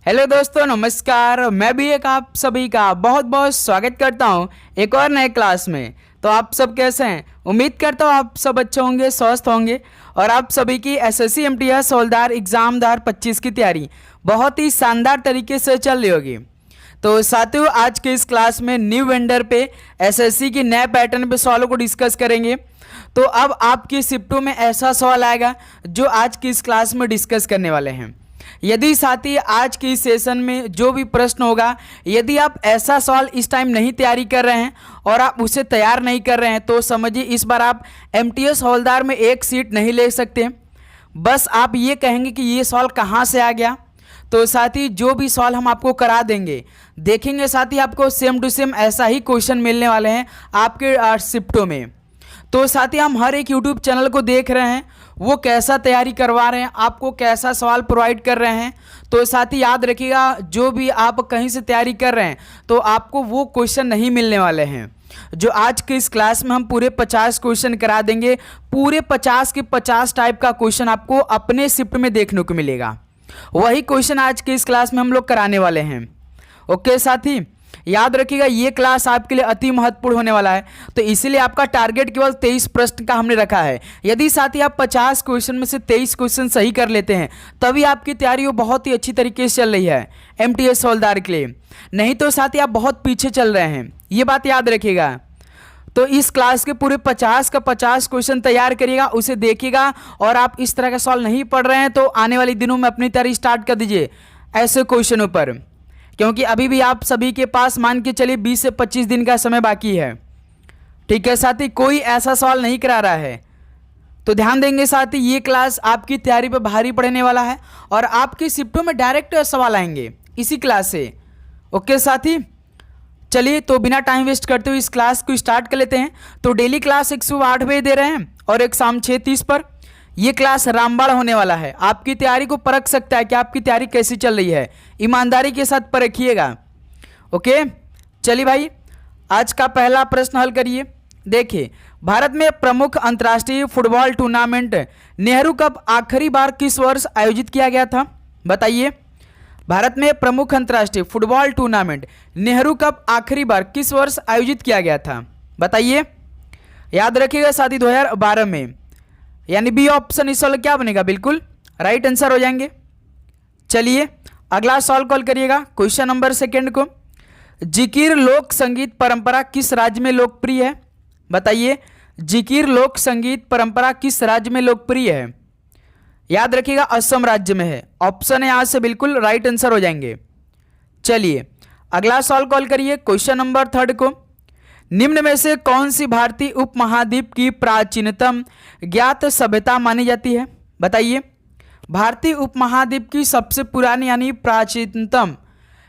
Hello दोस्तों, नमस्कार। मैं भी एक आप सभी का बहुत बहुत स्वागत करता हूं एक और नए क्लास में। तो आप सब कैसे हैं? उम्मीद करता हूं आप सब अच्छे होंगे, स्वस्थ होंगे और आप सभी की एसएससी एमटीएस हवलदार एग्जाम 2025 की तैयारी बहुत ही शानदार तरीके से चल रही होगी। तो साथियों, आज के इस क्लास में न्यू वेंडर पे एसएससी की नए पैटर्न पे सवालों को डिस्कस करेंगे। तो अब आपकी शिफ्टों में ऐसा सवाल आएगा जो आज की इस क्लास में डिस्कस करने वाले हैं। यदि साथी आज के इस सेशन में जो भी प्रश्न होगा, यदि आप ऐसा सवाल इस टाइम नहीं तैयारी कर रहे हैं और आप उसे तैयार नहीं कर रहे हैं तो समझिए इस बार आप एमटीएस हवलदार में एक सीट नहीं ले सकते। बस आप ये कहेंगे कि ये सवाल कहाँ से आ गया। तो साथी जो भी सवाल हम आपको करा देंगे, देखेंगे साथी आपको सेम टू सेम ऐसा ही क्वेश्चन मिलने वाले हैं आपके शिफ्टों में। तो साथी हम हर एक यूट्यूब चैनल को देख रहे हैं, वो कैसा तैयारी करवा रहे हैं, आपको कैसा सवाल प्रोवाइड कर रहे हैं। तो साथी याद रखिएगा, जो भी आप कहीं से तैयारी कर रहे हैं तो आपको वो क्वेश्चन नहीं मिलने वाले हैं जो आज के इस क्लास में हम पूरे 50 क्वेश्चन करा देंगे। पूरे 50 के 50 टाइप का क्वेश्चन आपको अपने शिफ्ट में देखने को मिलेगा। वही क्वेश्चन आज के इस क्लास में हम लोग कराने वाले हैं। ओके साथी, याद रखिएगा ये क्लास आपके लिए अति महत्वपूर्ण होने वाला है। तो इसीलिए आपका टारगेट केवल 23 प्रश्न का हमने रखा है। यदि साथी आप 50 क्वेश्चन में से 23 क्वेश्चन सही कर लेते हैं तभी आपकी तैयारी बहुत ही अच्छी तरीके से चल रही है एमटीएस हवलदार के लिए। नहीं तो साथी आप बहुत पीछे चल रहे हैं, ये बात याद रखिएगा। तो इस क्लास के पूरे 50 का 50 क्वेश्चन तैयार करिएगा, उसे देखिएगा। और आप इस तरह का सवाल नहीं पढ़ रहे हैं तो आने वाले दिनों में अपनी तैयारी स्टार्ट कर दीजिए ऐसे क्वेश्चनों पर, क्योंकि अभी भी आप सभी के पास मान के चलिए 20 से 25 दिन का समय बाकी है। ठीक है साथी, कोई ऐसा सवाल नहीं करा रहा है। तो ध्यान देंगे साथी, ये क्लास आपकी तैयारी पे भारी पड़ने वाला है और आपकी शिफ्टों में डायरेक्ट सवाल आएंगे इसी क्लास से। ओके साथी, चलिए तो बिना टाइम वेस्ट करते हुए इस क्लास को स्टार्ट कर लेते हैं। तो डेली क्लास एक सुबह 8 बजे दे रहे हैं और एक शाम 6:30 पर। यह क्लास रामबाण होने वाला है। आपकी तैयारी को परख सकता है कि आपकी तैयारी कैसी चल रही है। ईमानदारी के साथ परखिएगा। ओके चलिए भाई, आज का पहला प्रश्न हल करिए। देखिए, भारत में प्रमुख अंतर्राष्ट्रीय फुटबॉल टूर्नामेंट नेहरू कप आखिरी बार किस वर्ष आयोजित किया गया था? बताइए। भारत में प्रमुख अंतर्राष्ट्रीय फुटबॉल टूर्नामेंट नेहरू कप आखिरी बार किस वर्ष आयोजित किया गया था? बताइए। याद रखिएगा साथी 2012 में, यानी बी ऑप्शन इस सवाल क्या बनेगा? बिल्कुल राइट आंसर हो जाएंगे। चलिए अगला सवाल कॉल करिएगा, क्वेश्चन नंबर 2 को। जिकिर लोक संगीत परंपरा किस राज्य में लोकप्रिय है? बताइए। जिकिर लोक संगीत परंपरा किस राज्य में लोकप्रिय है? याद रखिएगा असम राज्य में है। ऑप्शन है यहां से बिल्कुल राइट आंसर हो जाएंगे। चलिए अगला सवाल कॉल करिए, क्वेश्चन नंबर 3 को। निम्न में से कौन सी भारतीय उपमहाद्वीप की प्राचीनतम ज्ञात सभ्यता मानी जाती है? बताइए। भारतीय उपमहाद्वीप की सबसे पुरानी यानी प्राचीनतम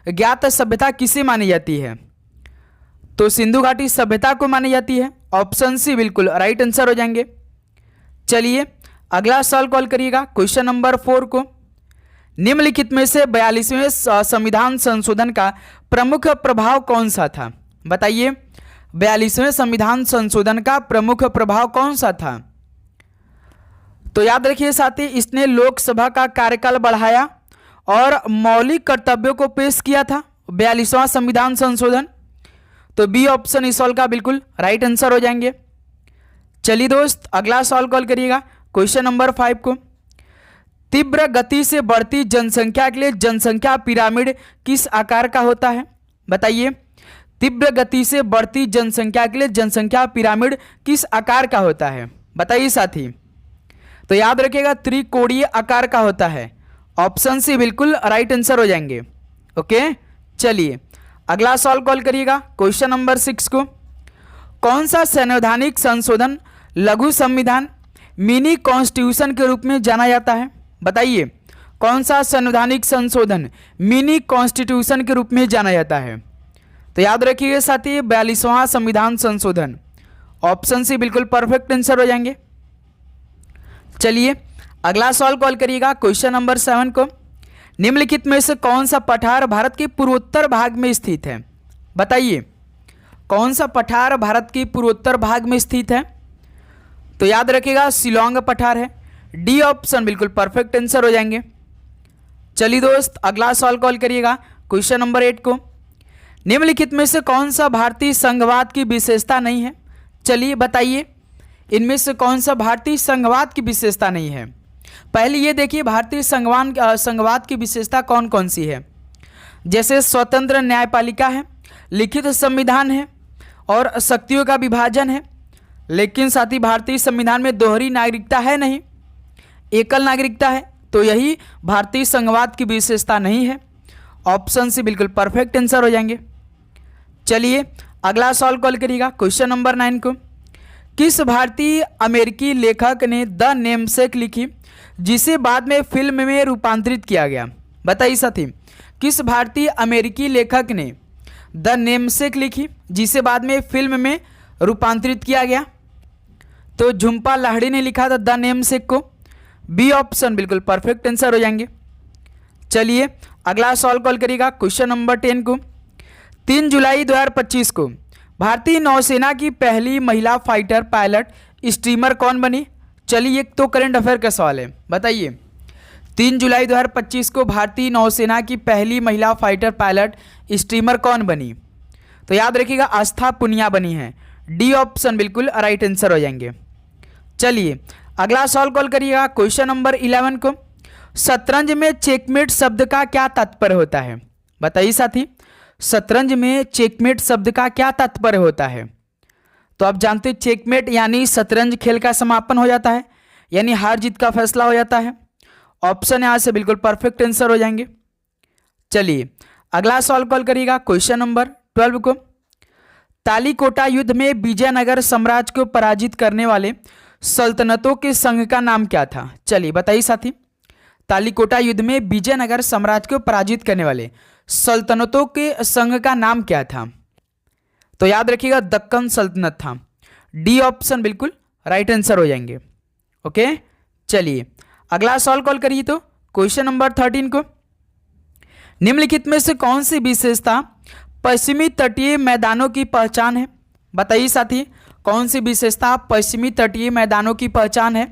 ज्ञात सभ्यता किसे मानी जाती है? तो सिंधु घाटी सभ्यता को मानी जाती है। ऑप्शन सी बिल्कुल राइट आंसर हो जाएंगे। चलिए अगला सवाल कॉल करिएगा, क्वेश्चन नंबर 4 को। निम्नलिखित में से 42वें संविधान संशोधन का प्रमुख प्रभाव कौन सा था? बताइए। 42वें संविधान संशोधन का प्रमुख प्रभाव कौन सा था? तो याद रखिए साथी, इसने लोकसभा का कार्यकाल बढ़ाया और मौलिक कर्तव्यों को पेश किया था। 42वां संविधान संशोधन। तो बी ऑप्शन इस सवाल का बिल्कुल राइट आंसर हो जाएंगे। चलिए दोस्त अगला सवाल कॉल करिएगा, क्वेश्चन नंबर 5 को। तीव्र गति से बढ़ती जनसंख्या के लिए जनसंख्या पिरामिड किस आकार का होता है? बताइए। तीव्र गति से बढ़ती जनसंख्या के लिए जनसंख्या पिरामिड किस आकार का होता है? बताइए साथी। तो याद रखिएगा त्रिकोणीय आकार का होता है। ऑप्शन सी बिल्कुल राइट आंसर हो जाएंगे। ओके चलिए अगला सवाल कॉल करिएगा, क्वेश्चन नंबर 6 को। कौन सा संवैधानिक संशोधन लघु संविधान मिनी कॉन्स्टिट्यूशन के रूप में जाना जाता है? बताइए। कौन सा संवैधानिक संशोधन मिनी कॉन्स्टिट्यूशन के रूप में जाना जाता है? तो याद रखिएगा साथी 42वां संविधान संशोधन। ऑप्शन सी बिल्कुल परफेक्ट आंसर हो जाएंगे। चलिए अगला सवाल कॉल करिएगा, क्वेश्चन नंबर 7 को। निम्नलिखित में से कौन सा पठार भारत के पूर्वोत्तर भाग में स्थित है? बताइए। कौन सा पठार भारत के पूर्वोत्तर भाग में स्थित है? तो याद रखिएगा शिलोंग पठार है। डी ऑप्शन बिल्कुल परफेक्ट आंसर हो जाएंगे। चलिए दोस्त अगला सवाल कॉल करिएगा क्वेश्चन नंबर 8 को। निम्नलिखित में से कौन सा भारतीय संघवाद की विशेषता नहीं है? चलिए बताइए, इनमें से कौन सा भारतीय संघवाद की विशेषता नहीं है? पहले ये देखिए भारतीय संघवाद की विशेषता कौन कौन सी है। जैसे स्वतंत्र न्यायपालिका है, लिखित संविधान है और शक्तियों का विभाजन है। लेकिन साथ ही भारतीय संविधान में दोहरी नागरिकता है नहीं, एकल नागरिकता है। तो यही भारतीय संघवाद की विशेषता नहीं है। ऑप्शन सी बिल्कुल परफेक्ट आंसर हो जाएंगे। चलिए अगला सवाल कॉल करिएगा क्वेश्चन नंबर 9 को। किस भारतीय अमेरिकी लेखक ने द नेमसेक लिखी जिसे बाद में फिल्म में रूपांतरित किया गया? बताइए साथी, किस भारतीय अमेरिकी लेखक ने द नेमसेक लिखी जिसे बाद में फिल्म में रूपांतरित किया गया? तो झुम्पा लाहिड़ी ने लिखा था द नेमसेक को। बी ऑप्शन बिल्कुल परफेक्ट आंसर हो जाएंगे। चलिए अगला सवाल कॉल करिएगा क्वेश्चन नंबर 10 को। 3 जुलाई 2025 को भारतीय नौसेना की पहली महिला फाइटर पायलट स्टीमर कौन बनी? चलिए एक तो करंट अफेयर का सवाल है, बताइए 3 जुलाई 2025 को भारतीय नौसेना की पहली महिला फाइटर पायलट स्टीमर कौन बनी? तो याद रखिएगा आस्था पुनिया बनी है। डी ऑप्शन बिल्कुल राइट आंसर हो जाएंगे। चलिए अगला सवाल कॉल करिएगा क्वेश्चन नंबर 11 को। शतरंज में चेकमेट शब्द का क्या तात्पर्य होता है? बताइए साथी, शतरंज में चेकमेट शब्द का क्या तात्पर्य होता है? तो आप जानते हैं चेकमेट यानी शतरंज खेल का समापन हो जाता है, यानी हार जीत का फैसला हो जाता है। ऑप्शन यहाँ से बिल्कुल परफेक्ट आंसर हो जाएंगे। चलिए अगला सवाल कॉल करिएगा क्वेश्चन नंबर 12 को। तालीकोटा युद्ध में विजयनगर साम्राज्य को पराजित करने वाले सल्तनतों के संघ का नाम क्या था? चलिए बताइए साथी, तालीकोटा युद्ध में विजयनगर साम्राज्य को पराजित करने वाले सल्तनतों के संघ का नाम क्या था? तो याद रखिएगा दक्कन सल्तनत था। डी ऑप्शन बिल्कुल राइट आंसर हो जाएंगे। ओके चलिए अगला सवाल कॉल करिए तो क्वेश्चन नंबर 13 को। निम्नलिखित में से कौन सी विशेषता पश्चिमी तटीय मैदानों की पहचान है? बताइए साथी, कौन सी विशेषता पश्चिमी तटीय मैदानों की पहचान है?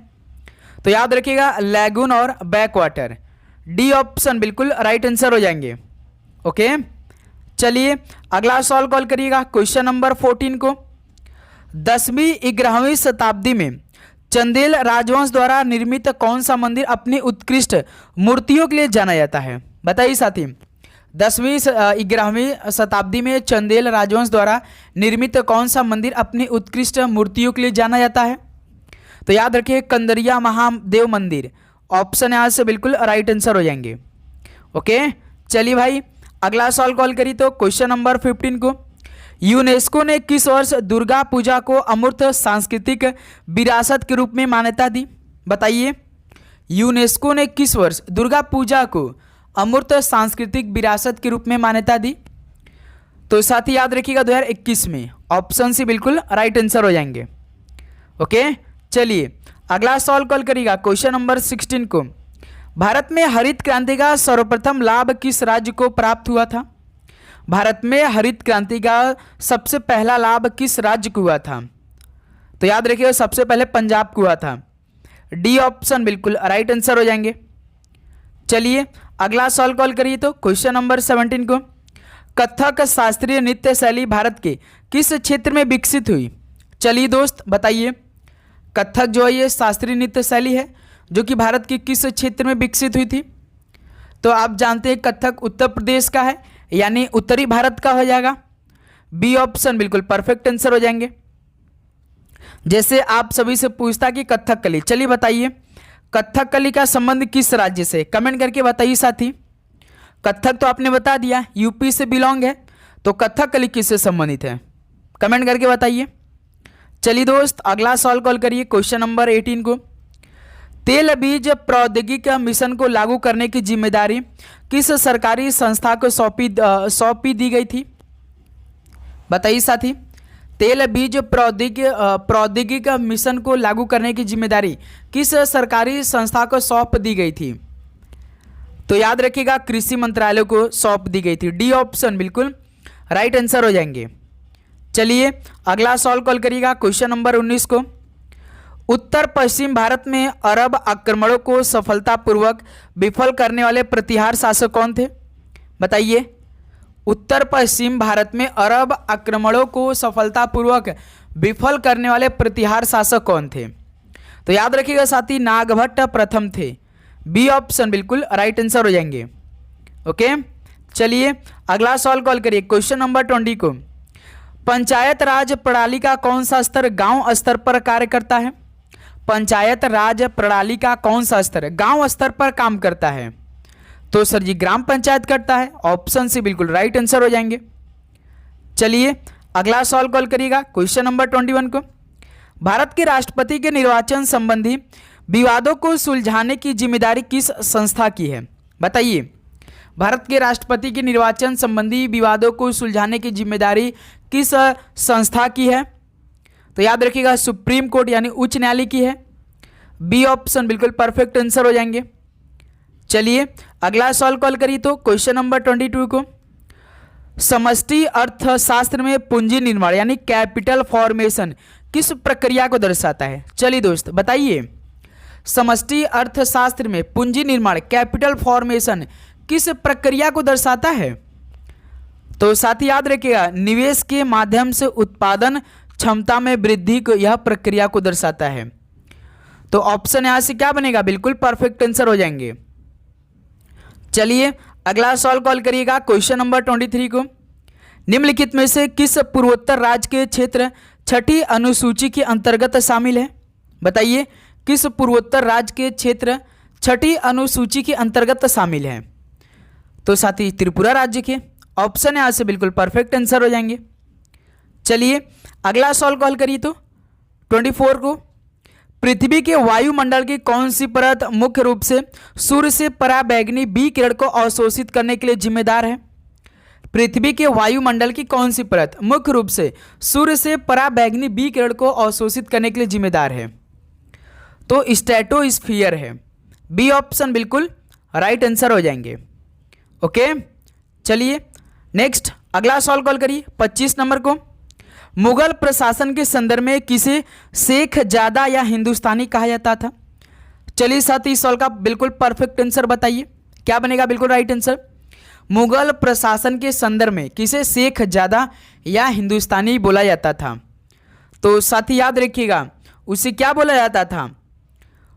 तो याद रखिएगा लैगून और बैक वाटर। डी ऑप्शन बिल्कुल राइट आंसर हो जाएंगे। ओके चलिए अगला सवाल कॉल करिएगा क्वेश्चन नंबर 14 को। 10वीं-11वीं शताब्दी में चंदेल राजवंश द्वारा निर्मित कौन सा मंदिर अपनी उत्कृष्ट मूर्तियों के लिए जाना जाता है? बताइए साथी, 10वीं-11वीं शताब्दी में चंदेल राजवंश द्वारा निर्मित कौन सा मंदिर अपनी उत्कृष्ट मूर्तियों के लिए जाना जाता है? तो याद रखिए कंदरिया महादेव मंदिर। ऑप्शन यहाँ से बिल्कुल राइट आंसर हो जाएंगे। ओके चलिए भाई अगला सवाल कॉल करिए तो क्वेश्चन नंबर 15 को। यूनेस्को ने किस वर्ष दुर्गा पूजा को अमूर्त सांस्कृतिक विरासत के रूप में मान्यता दी? बताइए, यूनेस्को ने किस वर्ष दुर्गा पूजा को अमूर्त सांस्कृतिक विरासत के रूप में मान्यता दी? तो साथ ही याद रखिएगा 2021 में। ऑप्शन सी बिल्कुल राइट आंसर हो जाएंगे। ओके चलिए अगला सवाल कॉल करिएगा क्वेश्चन नंबर 16 को। भारत में हरित क्रांति का सर्वप्रथम लाभ किस राज्य को प्राप्त हुआ था? भारत में हरित क्रांति का सबसे पहला लाभ किस राज्य को हुआ था? तो याद रखिएगा सबसे पहले पंजाब को हुआ था। डी ऑप्शन बिल्कुल राइट आंसर हो जाएंगे। चलिए अगला सवाल कॉल करिए तो क्वेश्चन नंबर 17 को। कथक शास्त्रीय नृत्य शैली भारत के किस क्षेत्र में विकसित हुई? चलिए दोस्त बताइए, कथक जो है ये शास्त्रीय नृत्य शैली है जो कि भारत के किस क्षेत्र में विकसित हुई थी? तो आप जानते हैं कथक उत्तर प्रदेश का है, यानी उत्तरी भारत का हो जाएगा। बी ऑप्शन बिल्कुल परफेक्ट आंसर हो जाएंगे। जैसे आप सभी से पूछता कि कथकली, चलिए बताइए कथकली का संबंध किस राज्य से? कमेंट करके बताइए साथी। कथक तो आपने बता दिया यूपी से बिलोंग है, तो कथकली किससे संबंधित है? कमेंट करके बताइए। चलिए दोस्त अगला सवाल कॉल करिए क्वेश्चन नंबर 18 को। तेल बीज प्रौद्योगिकी मिशन को लागू करने की जिम्मेदारी किस सरकारी संस्था को सौंपी दी गई थी? बताइए साथी, तेल बीज प्रौद्योगिकी मिशन को लागू करने की जिम्मेदारी किस सरकारी संस्था को सौंप दी गई थी? तो याद रखिएगा कृषि मंत्रालय को सौंप दी गई थी। डी ऑप्शन बिल्कुल राइट आंसर हो जाएंगे। चलिए अगला सवाल कॉल करिएगा क्वेश्चन नंबर 19 को। उत्तर पश्चिम भारत में अरब आक्रमणों को सफलतापूर्वक विफल करने वाले प्रतिहार शासक कौन थे? बताइए। उत्तर पश्चिम भारत में अरब आक्रमणों को सफलतापूर्वक विफल करने वाले प्रतिहार शासक कौन थे? तो याद रखिएगा साथी, नागभट्ट प्रथम थे। बी ऑप्शन बिल्कुल राइट आंसर हो जाएंगे। ओके, चलिए अगला सवाल कॉल करिए। क्वेश्चन नंबर 20 को, पंचायत राज प्रणाली का कौन सा स्तर गांव स्तर पर कार्य करता है? पंचायत राज प्रणाली का कौन सा स्तर गांव स्तर पर काम करता है? तो सर जी ग्राम पंचायत करता है। ऑप्शन सी बिल्कुल राइट आंसर हो जाएंगे। चलिए अगला सवाल कॉल करिएगा। क्वेश्चन नंबर 21 को, भारत के राष्ट्रपति के निर्वाचन संबंधी विवादों को सुलझाने की जिम्मेदारी किस संस्था की है? बताइए। भारत के राष्ट्रपति के निर्वाचन संबंधी विवादों को सुलझाने की जिम्मेदारी किस संस्था की है? तो याद रखिएगा सुप्रीम कोर्ट यानी उच्च न्यायालय की है। बी ऑप्शन बिल्कुल परफेक्ट आंसर हो जाएंगे। चलिए अगला सवाल कॉल करिए। तो क्वेश्चन नंबर 22 को, समष्टि अर्थशास्त्र में पूंजी निर्माण यानी कैपिटल फॉर्मेशन किस प्रक्रिया को दर्शाता है? चलिए दोस्त बताइए। समष्टि अर्थशास्त्र में पूंजी निर्माण कैपिटल फॉर्मेशन किस प्रक्रिया को दर्शाता है? तो साथ ही याद रखिएगा निवेश के माध्यम से उत्पादन क्षमता में वृद्धि को यह प्रक्रिया को दर्शाता है। तो ऑप्शन यहां से क्या बनेगा? बिल्कुल परफेक्ट आंसर हो जाएंगे। चलिए अगला सवाल कॉल करिएगा। क्वेश्चन नंबर 23 को, निम्नलिखित में से किस पूर्वोत्तर राज्य के क्षेत्र छठी अनुसूची के अंतर्गत शामिल है? बताइए किस पूर्वोत्तर राज्य के क्षेत्र छठी अनुसूची के अंतर्गत शामिल है? तो साथी त्रिपुरा राज्य के। ऑप्शन यहां से बिल्कुल परफेक्ट आंसर हो जाएंगे। चलिए अगला सवाल कॉल करिए। तो 24 को, पृथ्वी के वायुमंडल की कौन सी परत मुख्य रूप से सूर्य से पराबैंगनी बी किरण को अवशोषित करने के लिए जिम्मेदार है? पृथ्वी के वायुमंडल की कौन सी परत मुख्य रूप से सूर्य से पराबैंगनी बी किरण को अवशोषित करने के लिए जिम्मेदार है? तो स्ट्रेटोस्फीयर है। बी ऑप्शन बिल्कुल राइट आंसर हो जाएंगे। ओके, चलिए नेक्स्ट अगला सवाल कॉल करिए। 25 नंबर को, मुगल प्रशासन के संदर्भ में किसे शेख जादा या हिंदुस्तानी कहा जाता था? चलिए साथी इस सवाल का बिल्कुल परफेक्ट आंसर बताइए, क्या बनेगा बिल्कुल राइट आंसर? मुगल प्रशासन के संदर्भ में किसे शेख जादा या हिंदुस्तानी बोला जाता था? तो साथी याद रखिएगा उसे क्या बोला जाता था?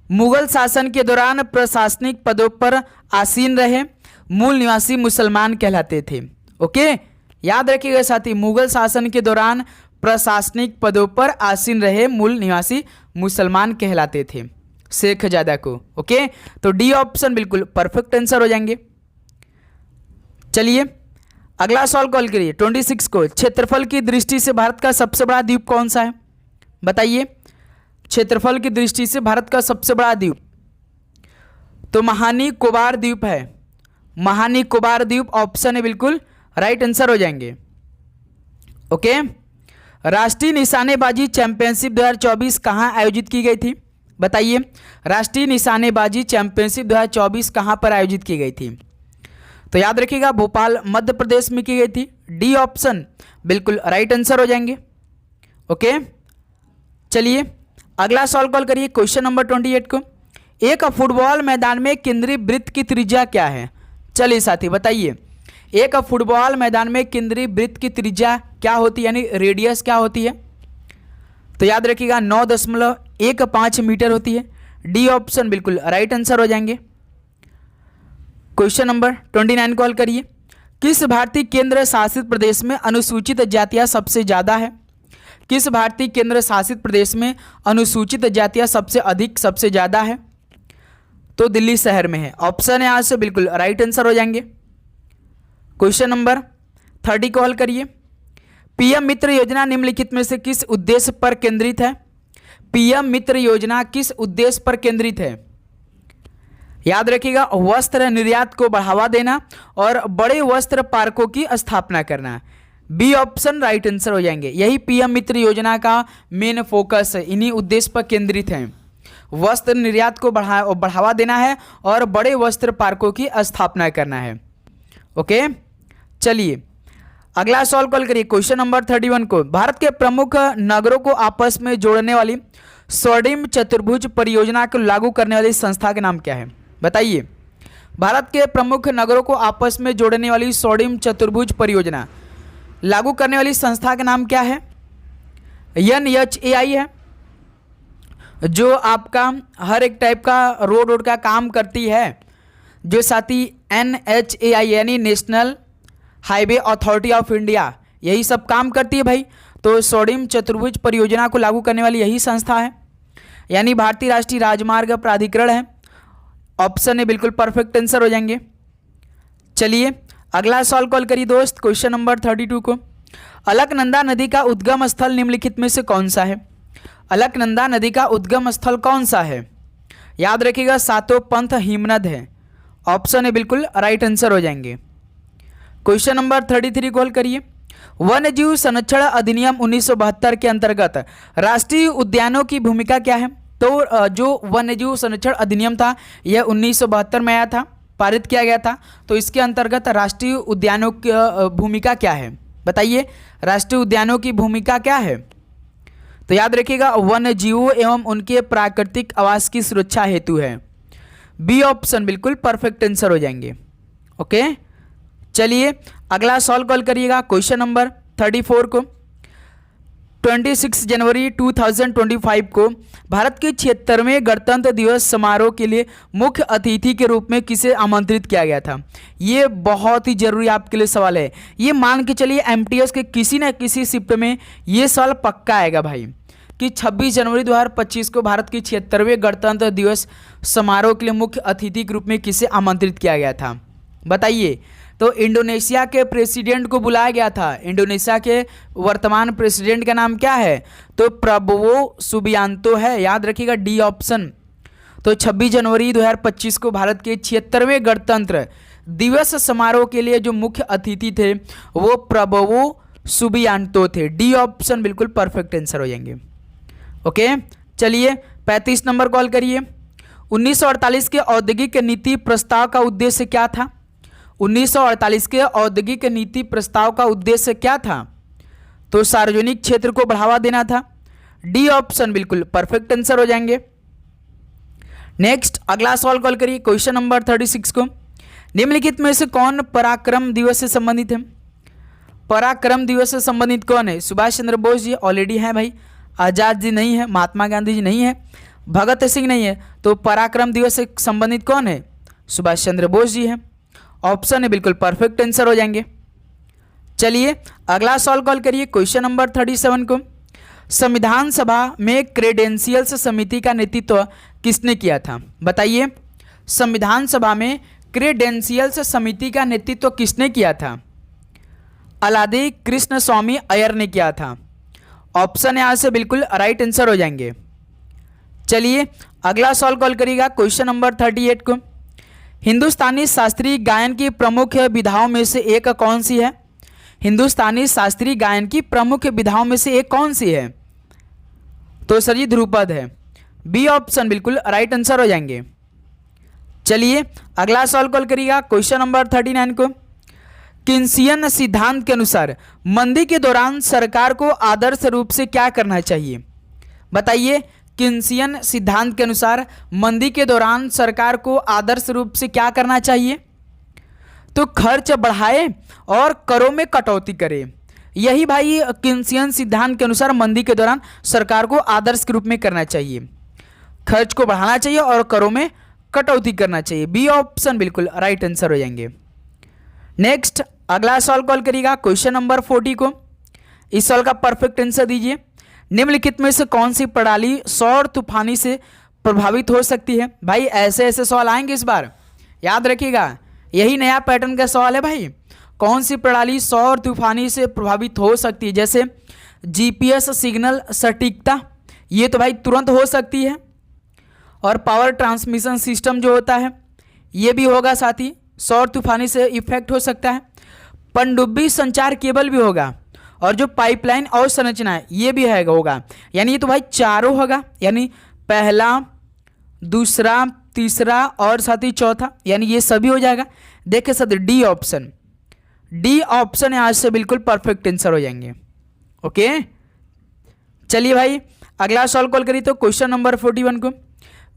मुगल शासन के दौरान प्रशासनिक पदों पर आसीन रहे मूल निवासी मुसलमान कहलाते थे। ओके, याद रखिएगा साथी, मुगल शासन के दौरान प्रशासनिक पदों पर आसीन रहे मूल निवासी मुसलमान कहलाते थे शेख जादा को। ओके, तो डी ऑप्शन बिल्कुल परफेक्ट आंसर हो जाएंगे। चलिए अगला सवाल कॉल करिए। 26 को, क्षेत्रफल की दृष्टि से भारत का सबसे बड़ा द्वीप कौन सा है? बताइए। क्षेत्रफल की दृष्टि से भारत का सबसे बड़ा द्वीप तो महानिकोबार द्वीप है। महानिकोबार द्वीप ऑप्शन है बिल्कुल राइट आंसर हो जाएंगे। ओके, राष्ट्रीय निशानेबाजी चैंपियनशिप 2024 कहाँ आयोजित की गई थी? बताइए। राष्ट्रीय निशानेबाजी चैंपियनशिप 2024 कहाँ पर आयोजित की गई थी? तो याद रखिएगा भोपाल मध्य प्रदेश में की गई थी। डी ऑप्शन बिल्कुल राइट आंसर हो जाएंगे। ओके, चलिए अगला सवाल कॉल करिए। क्वेश्चन नंबर 28 को, एक फुटबॉल मैदान में केंद्रीय वृत्त की त्रिज्या क्या है? चलिए साथी बताइए। एक फुटबॉल मैदान में केंद्रीय वृत्त की त्रिज्या क्या होती है यानी रेडियस क्या होती है? तो याद रखिएगा 9.15 मीटर होती है। डी ऑप्शन बिल्कुल राइट आंसर हो जाएंगे। क्वेश्चन नंबर 29 कॉल करिए। किस भारतीय केंद्र शासित प्रदेश में अनुसूचित जातियां सबसे ज़्यादा है? किस भारतीय केंद्र शासित प्रदेश में अनुसूचित जातियां सबसे अधिक सबसे ज़्यादा है? तो दिल्ली शहर में है। ऑप्शन यहाँ से बिल्कुल राइट आंसर हो जाएंगे। क्वेश्चन नंबर 30 कॉल करिए। पीएम मित्र योजना निम्नलिखित में से किस उद्देश्य पर केंद्रित है? पीएम मित्र योजना किस उद्देश्य पर केंद्रित है? याद रखिएगा वस्त्र निर्यात को बढ़ावा देना और बड़े वस्त्र पार्कों की स्थापना करना। बी ऑप्शन राइट आंसर हो जाएंगे। यही पीएम मित्र योजना का मेन फोकस है, इन्हीं उद्देश्य पर केंद्रित है। वस्त्र निर्यात को बढ़ावा देना है और बड़े वस्त्र पार्कों की स्थापना करना है। ओके, चलिए अगला सवाल कॉल करिए। क्वेश्चन नंबर 31 को, भारत के प्रमुख नगरों को आपस में जोड़ने वाली सोडियम चतुर्भुज परियोजना को लागू करने वाली संस्था का नाम क्या है? बताइए। भारत के प्रमुख नगरों को आपस में जोड़ने वाली सोडियम चतुर्भुज परियोजना लागू करने वाली संस्था का नाम क्या है? NHAI है, जो आपका हर एक टाइप का रोड का काम करती है। जो साथी NHAI यानी national highway authority of India, यही सब काम करती है भाई। तो सोडियम चतुर्भुज परियोजना को लागू करने वाली यही संस्था है, यानी भारतीय राष्ट्रीय राजमार्ग प्राधिकरण है। ऑप्शन है बिल्कुल परफेक्ट आंसर हो जाएंगे। चलिए अगला सवाल कॉल करिए दोस्त, क्वेश्चन नंबर 32 को। अलकनंदा नदी का उद्गम स्थल निम्नलिखित में से कौन सा है? अलकनंदा नदी का उद्गम स्थल कौन सा है? याद रखिएगा सातोपंथ हिमनद है। ऑप्शन है बिल्कुल राइट आंसर हो जाएंगे। क्वेश्चन नंबर 33 कॉल करिए। वन्य जीव संरक्षण अधिनियम 1972 के अंतर्गत राष्ट्रीय उद्यानों की भूमिका क्या है? तो जो वन्य जीव संरक्षण अधिनियम था यह 1972 में आया था, पारित किया गया था। तो इसके अंतर्गत राष्ट्रीय उद्यानों की भूमिका क्या है? बताइए, राष्ट्रीय उद्यानों की भूमिका क्या है? तो याद रखिएगा वन्य जीवों एवं उनके प्राकृतिक आवास की सुरक्षा हेतु है। बी ऑप्शन बिल्कुल परफेक्ट आंसर हो जाएंगे। ओके, चलिए अगला सवाल कॉल करिएगा, क्वेश्चन नंबर 34 को। 26 जनवरी 2025 को भारत के 76वें गणतंत्र दिवस समारोह के लिए मुख्य अतिथि के रूप में किसे आमंत्रित किया गया था? ये बहुत ही जरूरी आपके लिए सवाल है। ये मान के चलिए MTS के किसी न किसी शिफ्ट में ये सवाल पक्का आएगा भाई, कि 26 जनवरी 2025 को भारत के 76वें गणतंत्र दिवस समारोह के लिए मुख्य अतिथि के रूप में किसे आमंत्रित किया गया था? बताइए। तो इंडोनेशिया के प्रेसिडेंट को बुलाया गया था। इंडोनेशिया के वर्तमान प्रेसिडेंट का नाम क्या है? तो प्रबोवो सुबियांतो है। याद रखिएगा डी ऑप्शन। तो 26 जनवरी 2025 को भारत के 76वें गणतंत्र दिवस समारोह के लिए जो मुख्य अतिथि थे वो प्रबोवो सुबियांतो थे। डी ऑप्शन बिल्कुल परफेक्ट आंसर हो जाएंगे। ओके, चलिए 35 नंबर कॉल करिए। 1948 के औद्योगिक नीति प्रस्ताव का उद्देश्य क्या था? 1948 के औद्योगिक नीति प्रस्ताव का उद्देश्य क्या था? तो सार्वजनिक क्षेत्र को बढ़ावा देना था। डी ऑप्शन बिल्कुल परफेक्ट आंसर हो जाएंगे। नेक्स्ट अगला सवाल कॉल करिए, क्वेश्चन नंबर 36 को। निम्नलिखित में से कौन पराक्रम दिवस से संबंधित है? पराक्रम दिवस से संबंधित कौन है? सुभाष चंद्र बोस जी ऑलरेडी हैं भाई, आजाद जी नहीं है, महात्मा गांधी जी नहीं है, भगत सिंह नहीं है। तो पराक्रम दिवस से संबंधित कौन है? सुभाष चंद्र बोस जी है। ऑप्शन है बिल्कुल परफेक्ट आंसर हो जाएंगे। चलिए अगला सवाल कॉल करिए, क्वेश्चन नंबर 37 को। संविधान सभा में क्रेडेंशियल्स समिति का नेतृत्व किसने किया था? बताइए, संविधान सभा में क्रेडेंशियल्स समिति का नेतृत्व किसने किया था? अलादी कृष्ण स्वामी अय्यर ने किया था। ऑप्शन यहाँ से बिल्कुल राइट आंसर हो जाएंगे। चलिए अगला सवाल कॉल करिएगा, क्वेश्चन नंबर 38 को। हिंदुस्तानी शास्त्रीय गायन की प्रमुख विधाओं में से एक कौन सी है? हिंदुस्तानी शास्त्रीय गायन की प्रमुख विधाओं में से एक कौन सी है? तो सर जी ध्रुपद है। बी ऑप्शन बिल्कुल राइट आंसर हो जाएंगे। चलिए अगला सवाल कॉल करिएगा, क्वेश्चन नंबर 39 को। किन्सियन सिद्धांत के अनुसार मंदी के दौरान सरकार को आदर्श रूप से क्या करना चाहिए? बताइए, किन्सियन सिद्धांत के अनुसार मंदी के दौरान सरकार को आदर्श रूप से क्या करना चाहिए? तो खर्च बढ़ाए और करों में कटौती करे। यही भाई किन्सियन सिद्धांत के अनुसार मंदी के दौरान सरकार को आदर्श के रूप में करना चाहिए। खर्च को बढ़ाना चाहिए और करों में कटौती करना चाहिए। बी ऑप्शन बिल्कुल राइट आंसर हो जाएंगे। नेक्स्ट अगला सवाल कॉल करिएगा, क्वेश्चन नंबर 40 को। इस सवाल का परफेक्ट आंसर दीजिए। निम्नलिखित में से कौन सी प्रणाली सौर तूफानी से प्रभावित हो सकती है? भाई ऐसे ऐसे सवाल आएंगे इस बार, याद रखिएगा, यही नया पैटर्न का सवाल है भाई। कौन सी प्रणाली सौर तूफानी से प्रभावित हो सकती है? जैसे GPS सिग्नल सटीकता, ये तो भाई तुरंत हो सकती है। और पावर ट्रांसमिशन सिस्टम जो होता है ये भी होगा, साथ ही सौर तूफानी से इफेक्ट हो सकता है। पनडुब्बी संचार केबल भी होगा, और जो पाइपलाइन और संरचना है ये भी होगा। यानी ये तो भाई चारों होगा, यानी पहला, दूसरा, तीसरा और साथ ही चौथा, यानी ये सभी हो जाएगा। देखिए sir D option, D option यहाँ से बिल्कुल परफेक्ट आंसर हो जाएंगे। ओके, चलिए भाई अगला सवाल कॉल करिए तो क्वेश्चन नंबर 41 को।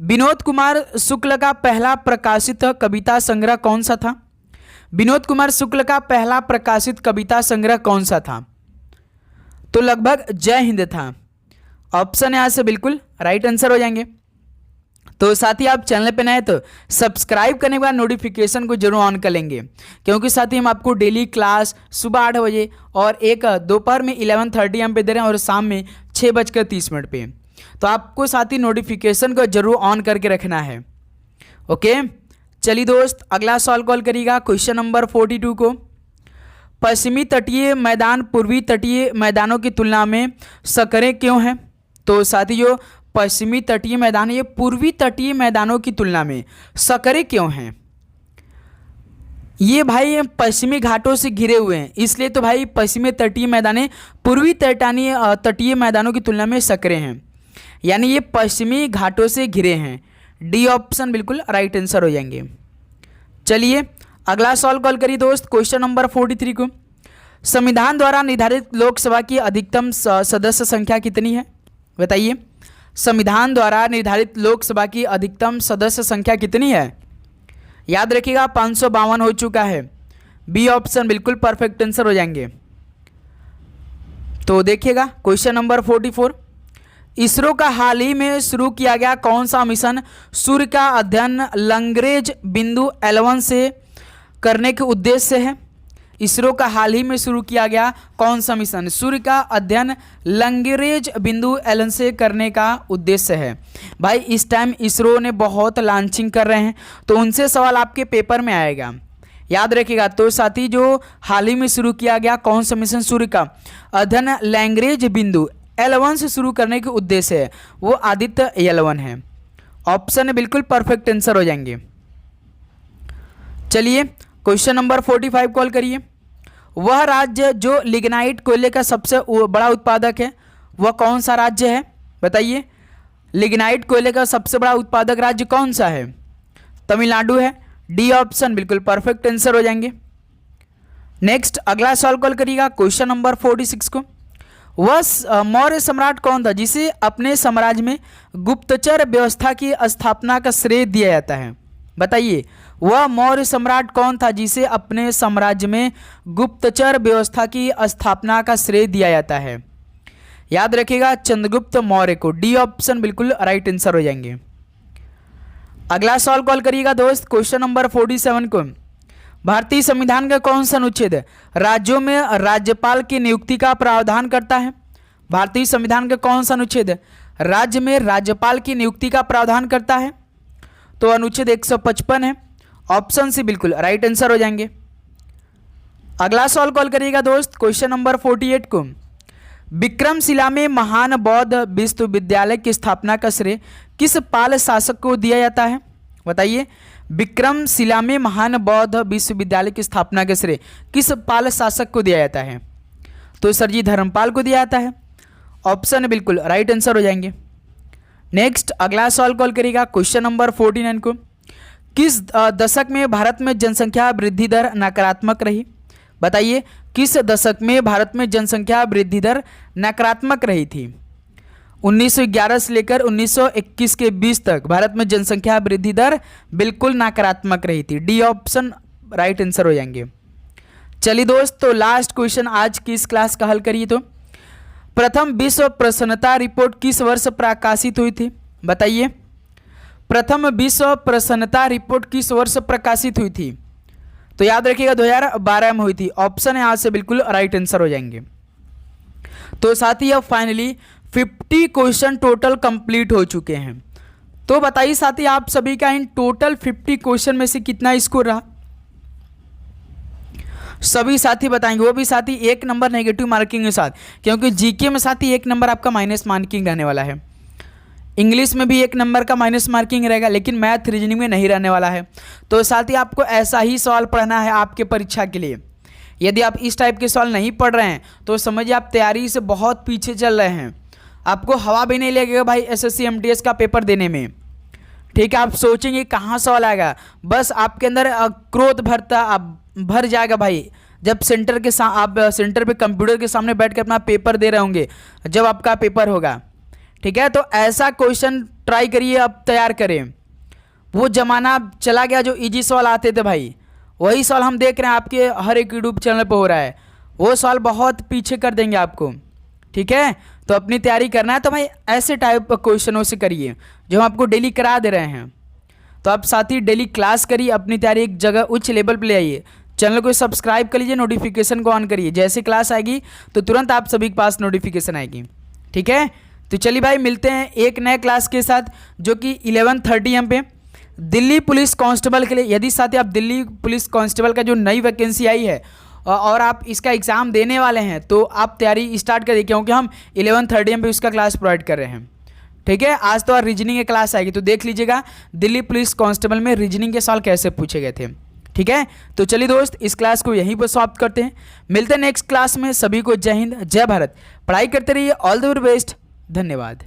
विनोद कुमार शुक्ल का पहला प्रकाशित कविता संग्रह कौन सा था? विनोद कुमार शुक्ल का पहला प्रकाशित कविता संग्रह कौन सा था? तो लगभग जय हिंद था। ऑप्शन यहाँ से बिल्कुल राइट आंसर हो जाएंगे। तो साथ ही आप चैनल पे नए तो सब्सक्राइब करने के बाद नोटिफिकेशन को जरूर ऑन कर लेंगे, क्योंकि साथ ही हम आपको डेली क्लास सुबह 8 बजे और एक दोपहर में 11:30 AM पे दे रहे हैं और शाम में 6:30 पे। तो आपको साथ ही नोटिफिकेशन को जरूर ऑन करके रखना है। ओके, चलिए दोस्त अगला सवाल कॉल करिएगा क्वेश्चन नंबर 42 को। पश्चिमी तटीय मैदान पूर्वी तटीय मैदानों की तुलना में सकरे क्यों हैं? तो साथी जो पश्चिमी तटीय मैदान ये पूर्वी तटीय मैदानों की तुलना में सकरे क्यों हैं? ये भाई पश्चिमी घाटों से घिरे हुए हैं, इसलिए तो भाई पश्चिमी तटीय मैदाने पूर्वी तटीय मैदानों की तुलना में सकरे हैं, यानी ये पश्चिमी घाटों से घिरे हैं। डी ऑप्शन बिल्कुल राइट आंसर हो जाएंगे। चलिए अगला सवाल कॉल करिए दोस्त क्वेश्चन नंबर 43 को। संविधान द्वारा निर्धारित लोकसभा की अधिकतम सदस्य संख्या कितनी है? बताइए, संविधान द्वारा निर्धारित लोकसभा की अधिकतम सदस्य संख्या कितनी है? याद रखिएगा 552 हो चुका है। बी ऑप्शन बिल्कुल परफेक्ट आंसर हो जाएंगे। तो देखिएगा क्वेश्चन नंबर 44। इसरो का हाल ही में शुरू किया गया कौन सा मिशन सूर्य का अध्ययन लैग्रेंज बिंदु L1 से करने के उद्देश्य से है? इसरो का हाल ही में शुरू किया गया कौन सा मिशन सूर्य का अध्ययन लैग्रेंज बिंदु L1 से करने का उद्देश्य है? भाई इस टाइम इसरो ने बहुत लॉन्चिंग कर रहे हैं, तो उनसे सवाल आपके पेपर में आएगा, याद रखिएगा। तो साथी जो हाल ही में शुरू किया गया कौन सा मिशन सूर्य का अध्ययन लैग्रेंज बिंदु L1 से शुरू करने के उद्देश्य है, वो आदित्य L1 है। ऑप्शन बिल्कुल परफेक्ट आंसर हो जाएंगे। चलिए क्वेश्चन नंबर 45 कॉल करिए। वह राज्य जो लिग्नाइट कोयले का सबसे बड़ा उत्पादक है, वह कौन सा राज्य है? बताइए, लिग्नाइट कोयले का सबसे बड़ा उत्पादक राज्य कौन सा है? तमिलनाडु है। डी ऑप्शन बिल्कुल परफेक्ट आंसर हो जाएंगे। नेक्स्ट अगला सवाल कॉल करिएगा क्वेश्चन नंबर 46 को। वह मौर्य सम्राट कौन था जिसे अपने साम्राज्य में गुप्तचर व्यवस्था की स्थापना का श्रेय दिया जाता है? बताइए, वह मौर्य सम्राट कौन था जिसे अपने साम्राज्य में गुप्तचर व्यवस्था की स्थापना का श्रेय दिया जाता है? याद रखिएगा चंद्रगुप्त मौर्य को। डी ऑप्शन बिल्कुल राइट आंसर हो जाएंगे। अगला सवाल कॉल करिएगा दोस्त क्वेश्चन नंबर 47 को। भारतीय संविधान का कौन सा अनुच्छेद राज्यों में राज्यपाल की नियुक्ति का प्रावधान करता है? भारतीय संविधान का कौन सा अनुच्छेद राज्य में राज्यपाल की नियुक्ति का प्रावधान करता है? तो अनुच्छेद 155 है। ऑप्शन सी बिल्कुल राइट आंसर हो जाएंगे। अगला सवाल कॉल करिएगा दोस्त क्वेश्चन नंबर 48 को। विक्रमशिला में महान बौद्ध विश्वविद्यालय की स्थापना का श्रेय किस पाल शासक को दिया जाता है? बताइए, विक्रमशिला में महान बौद्ध विश्वविद्यालय की स्थापना का श्रेय किस पाल शासक को दिया जाता है? तो सर जी धर्मपाल को दिया जाता है। ऑप्शन बिल्कुल राइट आंसर हो जाएंगे। नेक्स्ट अगला सवाल कॉल करिएगा क्वेश्चन नंबर 49 को। किस दशक में भारत में जनसंख्या वृद्धि दर नकारात्मक रही? बताइए, किस दशक में भारत में जनसंख्या वृद्धि दर नकारात्मक रही थी? 1911 से लेकर 1921 के बीच तक भारत में जनसंख्या वृद्धि दर बिल्कुल नकारात्मक रही थी। डी ऑप्शन राइट आंसर हो जाएंगे। चलिए दोस्तों लास्ट क्वेश्चन आज की इस क्लास का हल करिए। तो प्रथम विश्व प्रसन्नता रिपोर्ट किस वर्ष प्रकाशित हुई थी? बताइए, प्रथम विश्व प्रसन्नता रिपोर्ट किस वर्ष प्रकाशित हुई थी? तो याद रखिएगा 2012 में हुई थी। ऑप्शन यहाँ से बिल्कुल राइट आंसर हो जाएंगे। तो साथ ही अब फाइनली 50 क्वेश्चन टोटल कंप्लीट हो चुके हैं। तो बताइए साथी आप सभी का इन टोटल 50 क्वेश्चन में से कितना स्कोर रहा? सभी साथी बताएंगे, वो भी साथी 1 नंबर नेगेटिव मार्किंग के साथ, क्योंकि जीके में साथी 1 नंबर आपका माइनस मार्किंग रहने वाला है। इंग्लिश में भी 1 नंबर का माइनस मार्किंग रहेगा, लेकिन मैथ रीजनिंग में नहीं रहने वाला है। तो साथ ही आपको ऐसा ही सवाल पढ़ना है आपके परीक्षा के लिए। यदि आप इस टाइप के सवाल नहीं पढ़ रहे हैं तो समझिए आप तैयारी से बहुत पीछे चल रहे हैं। आपको हवा भी नहीं लगेगा भाई एसएससी एमटीएस का पेपर देने में। ठीक है, आप सोचेंगे कहाँ सवाल आएगा, बस आपके अंदर क्रोध भर जाएगा भाई जब आप सेंटर पे कंप्यूटर के सामने बैठ कर अपना पेपर दे रहे होंगे, जब आपका पेपर होगा। ठीक है, तो ऐसा क्वेश्चन ट्राई करिए, अब तैयार करें। वो जमाना चला गया जो इजी सवाल आते थे भाई, वही सवाल हम देख रहे हैं आपके हर एक यूट्यूब चैनल पे हो रहा है। वो सवाल बहुत पीछे कर देंगे आपको, ठीक है। तो अपनी तैयारी करना है तो भाई ऐसे टाइप क्वेश्चनों से करिए जो हम आपको डेली करा दे रहे हैं। तो आप साथ ही डेली क्लास करिए, अपनी तैयारी एक जगह उच्च लेवल पे ले आइए। चैनल को सब्सक्राइब कर लीजिए, नोटिफिकेशन को ऑन करिए, जैसे क्लास आएगी तो तुरंत आप सभी के पास नोटिफिकेशन आएगी, ठीक है। तो चलिए भाई मिलते हैं एक नए क्लास के साथ जो कि 11:30 AM पे दिल्ली पुलिस कांस्टेबल के लिए। यदि साथी आप दिल्ली पुलिस कांस्टेबल का जो नई वैकेंसी आई है और आप इसका एग्ज़ाम देने वाले हैं तो आप तैयारी स्टार्ट करिए, क्योंकि हम 11:30 AM पे उसका क्लास प्रोवाइड कर रहे हैं, ठीक है। आज तो रीजनिंग की क्लास आएगी, तो देख लीजिएगा दिल्ली पुलिस कांस्टेबल में रीजनिंग के सवाल कैसे पूछे गए थे, ठीक है। तो चलिए दोस्त, इस क्लास को यहीं पर समाप्त करते हैं। मिलते हैं नेक्स्ट क्लास में। सभी को जय हिंद, जय भारत। पढ़ाई करते रहिए। All the very best. धन्यवाद।